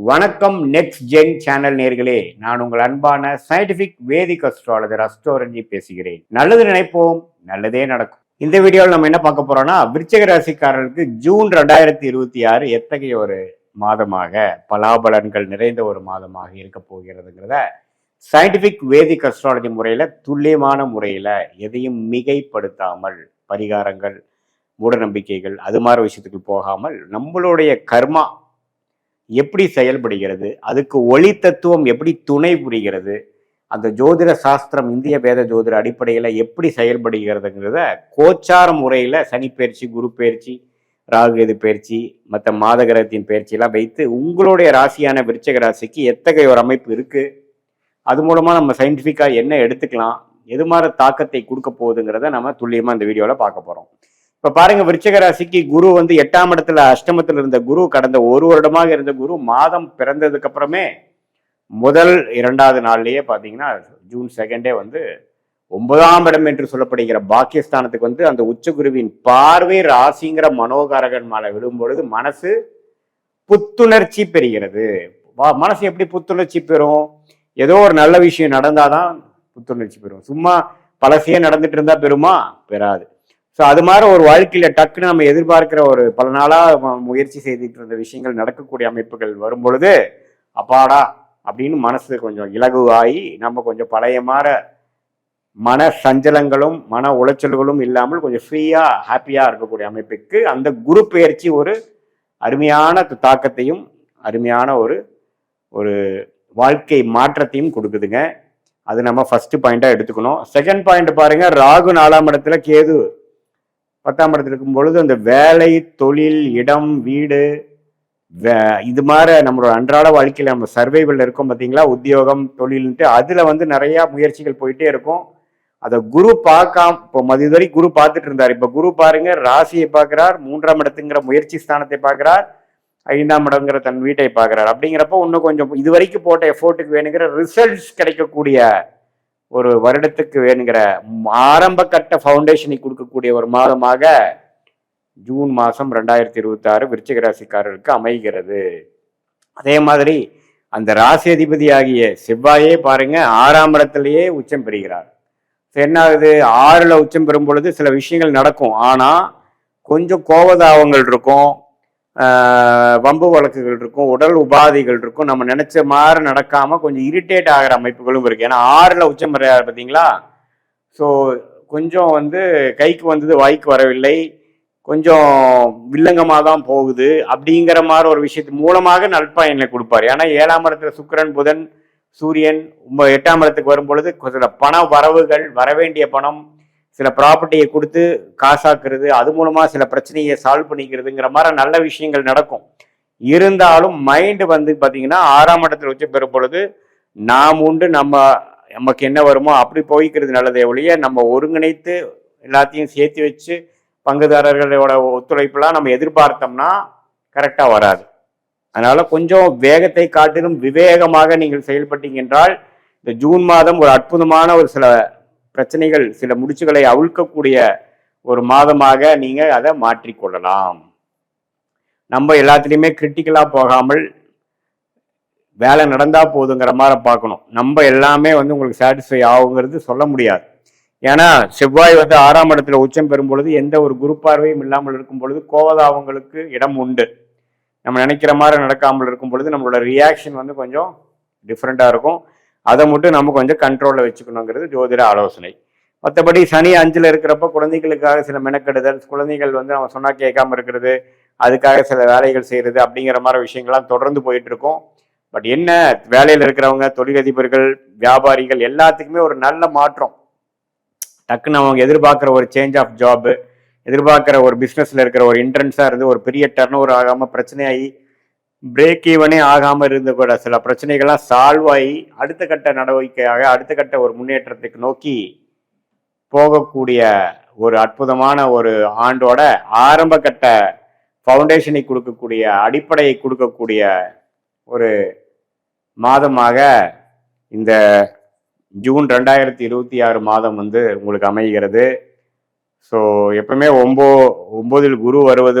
வணக்கம் next gen channel நேர்களே, நான் உங்கள் அன்பான சயின்டிபிக் வேதிக் அஸ்ட்ராலஜர் அஸ்ட்ரோரஞ்சி பேசுகிறேன். நல்லது நினைப்போம், நல்லதே நடக்கும். இந்த வீடியோவில் நம்ம என்ன பார்க்க போறோம்னா, விருச்சிக ராசிக்காரர்களுக்கு ஜூன் 2026 எத்தகைய ஒரு மாதமாக பலாபலன்கள் நிறைந்த ஒரு மாதமாக இருக்க போகிறதுங்கிறத சயின்டிபிக் வேதிக் அஸ்ட்ராலஜி முறையில துல்லியமான முறையில எதையும் மிகைப்படுத்தாமல் பரிகாரங்கள், மூட நம்பிக்கைகள் அது மாதிரி விஷயத்துக்கு போகாமல் நம்மளுடைய கர்மா எப்படி செயல்படுகிறது, அதுக்கு ஒளி தத்துவம் எப்படி துணை புரிகிறது, அந்த ஜோதிட சாஸ்திரம் இந்திய வேத ஜோதிட அடிப்படையில் எப்படி செயல்படுகிறதுங்கிறத கோச்சார முறையில் சனிப்பெயர்ச்சி, குரு பயிற்சி, ராகுகேது பயிற்சி, மற்ற மாதகிரகத்தின் பயிற்சியெல்லாம் வைத்து உங்களுடைய ராசியான விருச்சிக ராசிக்கு எத்தகைய ஒரு அமைப்பு இருக்குது, அது மூலமாக நம்ம சயின்டிஃபிக்காக என்ன எடுத்துக்கலாம், எது மாதிரி தாக்கத்தை கொடுக்க போகுதுங்கிறத நம்ம துல்லியமாக இந்த வீடியோவில் பார்க்க போகிறோம். இப்ப பாருங்க, விருச்சிக ராசிக்கு குரு 8ஆம் இடத்துல அஷ்டமத்தில் இருந்த குரு, கடந்த ஒரு வருடமாக இருந்த குரு மாதம் பிறந்ததுக்கு அப்புறமே முதல் 2வது நாள்லயே பாத்தீங்கன்னா ஜூன் 2 9ஆம் இடம் என்று சொல்லப்படுகிற பாக்கியஸ்தானத்துக்கு அந்த உச்சகுருவின் பார்வை ராசிங்கிற மனோகாரகன் மேல விழும் பொழுது மனசு புத்துணர்ச்சி பெறுகிறது. மனசு எப்படி புத்துணர்ச்சி பெறும்? ஏதோ ஒரு நல்ல விஷயம் நடந்தாதான் புத்துணர்ச்சி பெறும். சும்மா பழசையே நடந்துட்டு இருந்தா பெறுமா? பெறாது. ஸோ அது மாதிரி ஒரு வாழ்க்கையில டக்குன்னு நம்ம எதிர்பார்க்கிற ஒரு பல நாளாக முயற்சி செய்துட்டு இருந்த விஷயங்கள் நடக்கக்கூடிய அமைப்புகள் வரும் பொழுது அப்பாடா அப்படின்னு மனசு கொஞ்சம் இலகுவாகி நம்ம கொஞ்சம் பழைய மாதிரி மன சஞ்சலங்களும் மன உளைச்சல்களும் இல்லாமல் கொஞ்சம் ஃப்ரீயா ஹாப்பியா இருக்கக்கூடிய அமைப்புக்கு அந்த குரு பெயர்ச்சி ஒரு அருமையான தாக்கத்தையும் அருமையான ஒரு ஒரு வாழ்க்கை மாற்றத்தையும் கொடுக்குதுங்க. அது நம்ம ஃபர்ஸ்ட் பாயிண்டா எடுத்துக்கணும். செகண்ட் பாயிண்ட் பாருங்க, ராகு 4ஆம் இடத்துல, கேது 10ஆம் இடத்துல இருக்கும் பொழுது அந்த வேலை, தொழில், இடம், வீடு, இது மாதிரி நம்மளோட அன்றாட வாழ்க்கையில நம்ம சர்வைவல் இருக்கோம் பார்த்தீங்களா, உத்தியோகம், தொழில்ன்ட்டு அதுல நிறைய முயற்சிகள் போயிட்டே இருக்கும். அதை குரு பார்க்காம இப்போ இதுவரை குரு பார்த்துட்டு இருந்தார். இப்ப குரு பாருங்க, ராசியை பார்க்கிறார், 3ஆம் இடத்துங்கிற முயற்சி ஸ்தானத்தை பார்க்கிறார், 5ஆம் இடங்கிற தன் வீட்டை பார்க்கிறார். அப்படிங்கிறப்ப இன்னும் கொஞ்சம் இதுவரைக்கும் போட்ட எஃபோர்ட்டுக்கு வேணுங்கிற ரிசல்ட்ஸ் கிடைக்கக்கூடிய ஒரு வருடத்துக்கு வேணுங்கிற ஆரம்ப கட்ட ஃபவுண்டேஷனை கொடுக்கக்கூடிய ஒரு மாதமாக ஜூன் மாதம் 2026 விருச்சிக ராசிக்காரருக்கு அமைகிறது. அதே மாதிரி அந்த ராசி அதிபதி ஆகிய செவ்வாயே பாருங்க 6ஆம் இடத்திலேயே உச்சம் பெறுகிறார். என்ன ஆகுது, 6ல் உச்சம் பெறும் பொழுது சில விஷயங்கள் நடக்கும். ஆனா கொஞ்சம் கோபதாபங்கள் இருக்கும், வம்பு வழக்குகள் இருக்கும், உடல் உபாதைகள் இருக்கும், நம்ம நினைச்ச மாதிரி நடக்காம கொஞ்சம் இரிட்டேட் ஆகிற அமைப்புகளும் இருக்கு. ஏன்னா 6ல் உச்சம் பெறாரு பார்த்தீங்களா. ஸோ கொஞ்சம் கைக்கு வந்தது வாய்க்கு வரவில்லை, கொஞ்சம் வில்லங்கமாக தான் போகுது அப்படிங்கிற மாதிரி ஒரு விஷயத்து மூலமாக நற்பயனை கொடுப்பாரு. ஏன்னா 7ஆம் இடத்துல சுக்கிரன், புதன், சூரியன் 8ஆம் இடத்துக்கு வரும் பொழுது சில பண வரவுகள், வரவேண்டிய பணம், சில ப்ராப்பர்ட்டியை கொடுத்து காசாக்குறது, அது மூலமா சில பிரச்சனையை சால்வ் பண்ணிக்கிறதுங்கிற மாதிரி நல்ல விஷயங்கள் நடக்கும். இருந்தாலும் மைண்டு பாத்தீங்கன்னா 6ஆம் இடத்துல வச்சு பெறும் பொழுது நாம் உண்டு, நமக்கு என்ன வருமோ அப்படி போய்க்கிறது நல்லதே ஒழிய நம்ம ஒருங்கிணைத்து எல்லாத்தையும் சேர்த்து வச்சு பங்குதாரர்களோட ஒத்துழைப்புலாம் நம்ம எதிர்பார்த்தோம்னா கரெக்டா வராது. அதனால கொஞ்சம் வேகத்தை காட்டிலும் விவேகமாக நீங்கள் செயல்பட்டீங்க என்றால் இந்த ஜூன் மாதம் ஒரு அற்புதமான ஒரு சில பிரச்சனைகள், சில முடிச்சுகளை அவிழ்க்கக்கூடிய ஒரு மாதமாக நீங்க அதை மாற்றிக்கொள்ளலாம். நம்ம எல்லாத்துலேயுமே கிரிட்டிக்கலா போகாமல் வேலை நடந்தா போதுங்கிற மாதிரி பார்க்கணும். நம்ம எல்லாமே உங்களுக்கு சாட்டிஸ்ஃபை ஆகுங்கிறது சொல்ல முடியாது. ஏன்னா செவ்வாய் 6ஆம் இடத்துல உச்சம் பெறும் பொழுது எந்த ஒரு குரு பார்வையும் இல்லாமல் இருக்கும் பொழுது கோவதாவங்களுக்கு இடம் உண்டு. நம்ம நினைக்கிற மாதிரி நடக்காமல் இருக்கும் பொழுது நம்மளோட ரியாக்ஷன் கொஞ்சம் டிஃப்ரெண்டா இருக்கும். அதை மட்டும் நம்ம கொஞ்சம் கண்ட்ரோல்ல வச்சுக்கணுங்கிறது ஜோதிட ஆலோசனை. மற்றபடி சனி 5ல் இருக்கிறப்ப குழந்தைகளுக்காக சில மெனக்கெடுதல், குழந்தைகள் நம்ம சொன்னா கேட்காம இருக்கிறது, அதுக்காக சில வேலைகள் செய்யறது அப்படிங்கிற மாதிரி விஷயங்கள்லாம் தொடர்ந்து போயிட்டு இருக்கும். பட் என்ன, வேலையில் இருக்கிறவங்க, தொழிலதிபர்கள், வியாபாரிகள் எல்லாத்துக்குமே ஒரு நல்ல மாற்றம். டக்குன்னு அவங்க எதிர்பார்க்குற ஒரு சேஞ்ச் ஆஃப் ஜாப், எதிர்பார்க்குற ஒரு பிஸ்னஸ்ல இருக்கிற ஒரு இன்ட்ரன்ஸா இருந்து ஒரு பெரிய டர்ன் ஓவர் ஆகாம பிரச்சனையாகி பிரேக் ஈவனே ஆகாம இருந்த கூட சில பிரச்சனைகள்லாம் சால்வ் ஆகி அடுத்த கட்ட நடவடிக்கையாக அடுத்த கட்ட ஒரு முன்னேற்றத்துக்கு நோக்கி போகக்கூடிய ஒரு அற்புதமான ஒரு ஆண்டோட ஆரம்ப கட்ட ஃபவுண்டேஷனை கொடுக்கக்கூடிய, அடிப்படையை கொடுக்கக்கூடிய ஒரு மாதமாக இந்த ஜூன் 2026 மாதம் உங்களுக்கு அமைகிறது. ஸோ எப்பவுமே 9ல் குரு வருவது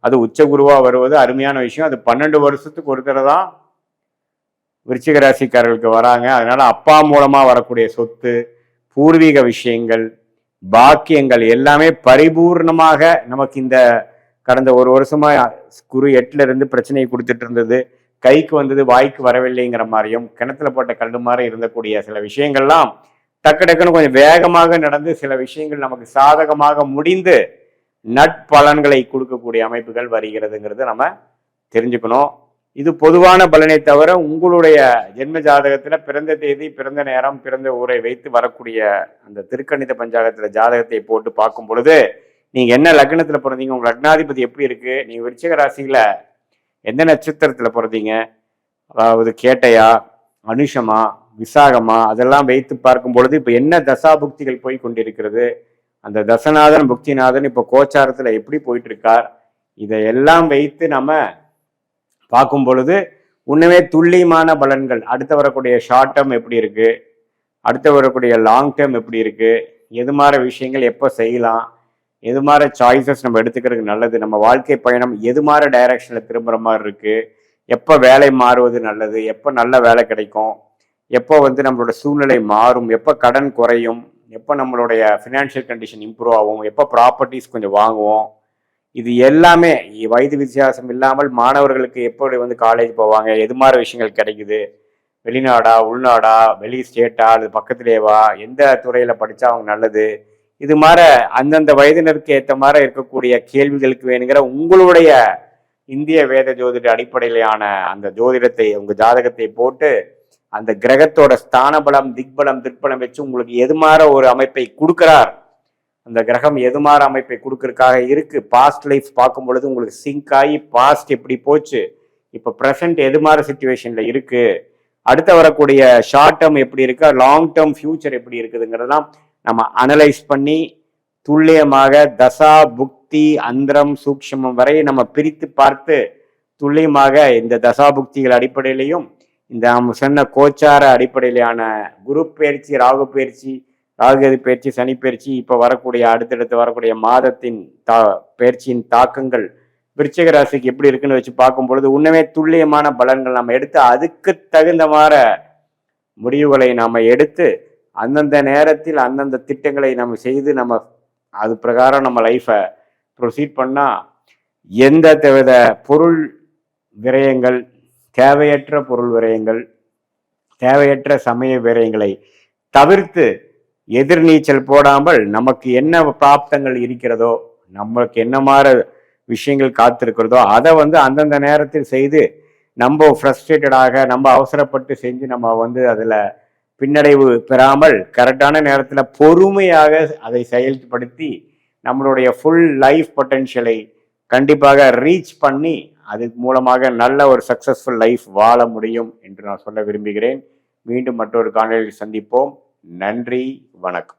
அது உச்ச குருவா வருவது அருமையான விஷயம். அது 12 வருஷத்துக்கு ஒரு தடவை தான் விருச்சிக ராசிக்காரர்களுக்கு வராங்க. அதனால அப்பா மூலமா வரக்கூடிய சொத்து, பூர்வீக விஷயங்கள், பாக்கியங்கள் எல்லாமே பரிபூர்ணமாக நமக்கு இந்த கடந்த ஒரு வருஷமா குரு 8ல இருந்து பிரச்சனையை கொடுத்துட்டு இருந்தது. கைக்கு வந்தது வாய்க்கு வரவில்லைங்கிற மாதிரியும், கிணத்துல போட்ட கல்லு மாதிரி இருந்தக்கூடிய சில விஷயங்கள்லாம் டக்கு டக்குன்னு கொஞ்சம் வேகமாக நடந்து சில விஷயங்கள் நமக்கு சாதகமாக முடிந்து நட்பலன்களை கொடுக்கக்கூடிய அமைப்புகள் வருகிறதுங்கிறது நம்ம தெரிஞ்சுக்கணும். இது பொதுவான பலனை தவிர உங்களுடைய ஜென்ம ஜாதகத்துல பிறந்த தேதி, பிறந்த நேரம், பிறந்த ஊரை வைத்து வரக்கூடிய அந்த திருக்கணித பஞ்சாங்கத்துல ஜாதகத்தை போட்டு பார்க்கும் பொழுது நீங்க என்ன லக்னத்துல பிறந்தீங்க, உங்க லக்னாதிபதி எப்படி இருக்கு, நீங்க விருச்சிக ராசியில எந்த நட்சத்திரத்துல பிறந்தீங்க, அதாவது கேட்டையா, அனுஷமா, விசாகமா, அதெல்லாம் வைத்து பார்க்கும் பொழுது இப்ப என்ன தசாபுக்திகள் போய் கொண்டிருக்கிறது, அந்த தசநாதன் புக்திநாதன் இப்ப கோச்சாரத்துல எப்படி போயிட்டு இருக்கார், இதையெல்லாம் வைத்து நம்ம பார்க்கும் பொழுது உண்மையே துல்லியமான பலன்கள், அடுத்து வரக்கூடிய ஷார்ட் டேர்ம் எப்படி இருக்கு, அடுத்து வரக்கூடிய லாங் டேர்ம் எப்படி இருக்கு, எது மாதிரி விஷயங்கள் எப்போ செய்யலாம், எது மாதிரி சாய்ஸஸ் நம்ம எடுத்துக்கிறதுக்கு நல்லது, நம்ம வாழ்க்கை பயணம் எது மாதிரி டைரக்ஷன்ல திரும்புற மாதிரி இருக்கு, எப்போ வேலை மாறுவது நல்லது, எப்போ நல்ல வேலை கிடைக்கும், எப்போ நம்மளோட சூழ்நிலை மாறும், எப்போ கடன் குறையும், எப்போ நம்மளுடைய ஃபினான்ஷியல் கண்டிஷன் இம்ப்ரூவ் ஆகும், எப்போ ப்ராப்பர்ட்டிஸ் கொஞ்சம் வாங்குவோம், இது எல்லாமே வயது வித்தியாசம் இல்லாமல் மாணவர்களுக்கு எப்படி காலேஜ் போவாங்க, எது மாதிரி விஷயங்கள் கிடைக்குது, வெளிநாடா உள்நாடா வெளி ஸ்டேட்டா அது பக்கத்திலேவா, எந்த துறையில படிச்சா அவங்க நல்லது, இது மாதிரி அந்தந்த வயதினருக்கு ஏற்ற மாதிரி இருக்கக்கூடிய கேள்விகளுக்கு வேணுங்கிற உங்களுடைய இந்திய வேத ஜோதிட அடிப்படையிலான அந்த ஜோதிடத்தை உங்க ஜாதகத்தை போட்டு அந்த கிரகத்தோட ஸ்தான பலம், திக்பலம், திக்பலம் வச்சு உங்களுக்கு எது மாதிரி ஒரு அமைப்பை கொடுக்கிறார், அந்த கிரகம் எது மாதிரி அமைப்பை கொடுக்கறதுக்காக இருக்கு, பாஸ்ட் லைஃப் பார்க்கும் பொழுது உங்களுக்கு சிங்க் ஆகி பாஸ்ட் எப்படி போச்சு, இப்போ ப்ரெசன்ட் எது மாதிரி சுச்சுவேஷன்ல இருக்கு, அடுத்து வரக்கூடிய ஷார்ட் டேர்ம் எப்படி இருக்கு, லாங் டேர்ம் ஃபியூச்சர் எப்படி இருக்குதுங்கிறதெல்லாம் நம்ம அனலைஸ் பண்ணி துல்லியமாக தசா புக்தி அந்தரம் சூக்ஷமம் வரை நம்ம பிரித்து பார்த்து துல்லியமாக இந்த தசா புக்திகள் அடிப்படையிலையும் இந்த நம்ம சொன்ன கோச்சார அடிப்படையிலான குரு பயிற்சி, ராகு பயிற்சி, ராகுகதி பயிற்சி, சனி பயிற்சி, இப்போ வரக்கூடிய அடுத்தடுத்து வரக்கூடிய மாதத்தின் பயிற்சியின் தாக்கங்கள் விருச்சிக ராசிக்கு எப்படி இருக்குன்னு வச்சு பார்க்கும் பொழுது உண்மையே துல்லியமான பலன்கள் நம்ம எடுத்து அதுக்கு தகுந்த மாதிரி முடிவுகளை நாம் எடுத்து அந்தந்த நேரத்தில் அந்தந்த திட்டங்களை நம்ம செய்து நம்ம அது பிரகாரம் நம்ம லைஃப்பை ப்ரொசீட் பண்ணால் எந்த வித பொருள் விரயங்கள், தேவையற்ற பொருள் விரயங்கள், தேவையற்ற சமய விரயங்களை தவிர்த்து எதிர்நீச்சல் போடாமல் நமக்கு என்ன பிராப்தங்கள் இருக்கிறதோ, நம்மளுக்கு என்ன மாதிரி விஷயங்கள் காத்திருக்கிறதோ அதை அந்தந்த நேரத்தில் செய்து நம்ம ஃப்ரஸ்ட்ரேட்டடாக நம்ம அவசரப்பட்டு செஞ்சு நம்ம அதில் பின்னடைவு பெறாமல் கரெக்டான நேரத்தில் பொறுமையாக அதை செயல்படுத்தி நம்மளுடைய ஃபுல் லைஃப் பொட்டென்ஷியலை கண்டிப்பாக ரீச் பண்ணி அது மூலமாக நல்ல ஒரு சக்சஸ்ஃபுல் லைஃப் வாழ முடியும் என்று நான் சொல்ல விரும்புகிறேன். மீண்டும் மற்றொரு காணொளியில் சந்திப்போம். நன்றி, வணக்கம்.